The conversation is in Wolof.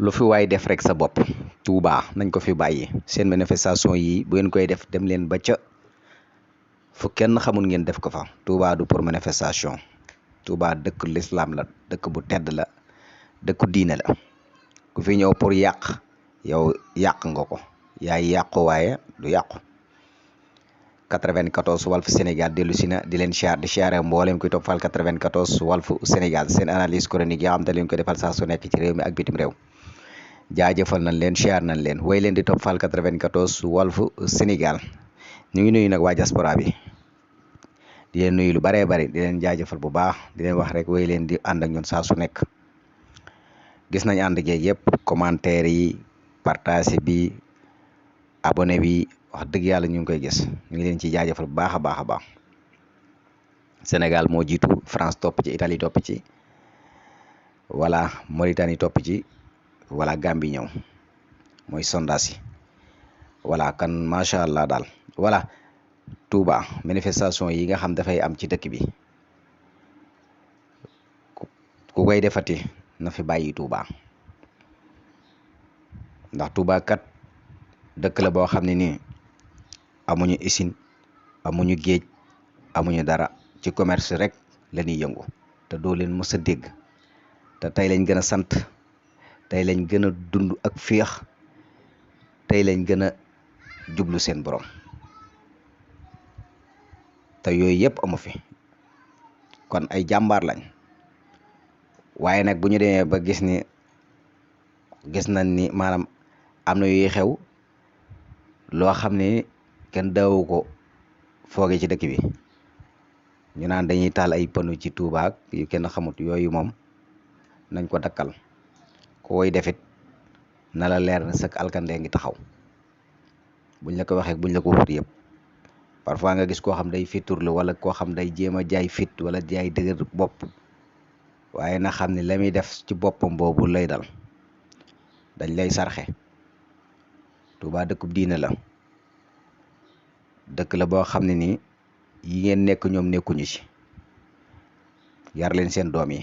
lu fi waay def rek sa bopp. Touba nañ ko fi bàyyi seen manifestation yi bu ngeen koy def dem leen ba ca fu kenn xamul ngeen def ko fa. Touba du pour manifestation. Touba dëkk l'islam la, dëkk bu tedd la, dëkku diine la. ku fi ñëw pour yàq yow yàq nga ko, yaay yàqu waaye du yàqu. 94 Walf Sénégal dellu si na di leen di siyaare mboolem kuy toppal 94 Walf Sénégal seen analyse chronique yoo xam te leen ko defal saa su nekk ci réew mi ak bitim réew. jaajëfal nañ leen siyaar nañ leen way leen di toppal 94 Walf Sénégal. ñu ngi nuyu nag waa diaspora bi di leen nuyu lu baree bari, di leen jaajëfal bu baax, di leen wax rek way leen di ànd ak ñun saa su nekk. gis nañ ànd geeg yëpp, commentaire yi, partage bi, abonné bi, wax dëgg yàlla ñu ngi koy gis. ñu ngi leen ci jaajëfal bu baax a baax a baax. Sénégal moo jiitu, France topp ci, Italie topp ci, voilà Mauritanie topp ci, voilà Gambie ñëw, mooy sondage yi. voilà kan macha allah daal. voilà Touba manifestation yi nga xam dafay am ci dëkk bi ku koy defati na fi bàyyi Touba, ndax Touba kat dëkk la boo xam ne nii amuñu usine, amuñu géej, amuñu dara, ci commerce rek la ñuy yëngu te doo leen mës a dégg. te tey lañ gën a sant, tey lañ gën a dund ak féex, tey lañ gën a jublu seen borom, te yooyu yëpp amu fi. kon ay jàmbaar lañ. waaye nag bu ñu demee ba gis nañ ni maanaam am na yuy xew loo xam ne kenn daawu ko fooge ci dëkk bi, ñu naan dañuy taal ay panu ci Touba ak yu kenn xamut, yooyu moom nañ ko dakkal. ku koy defit na la leer na sëkk alkandee ngi taxaw. buñ la ko waxee buñ la ko wut yëpp, parfois nga gis koo xam day fiturlu, wala koo xam day jéem a jaay fit wala jaay dëgër bopp, waaye na xam ne la muy def ci boppam boobu lay dal. dañ lay sarxe. Touba dëkkub diine la, dëkk la boo xam ne nii yi ngeen nekk ñoom nekkuñu ci. yar leen seen doom yi.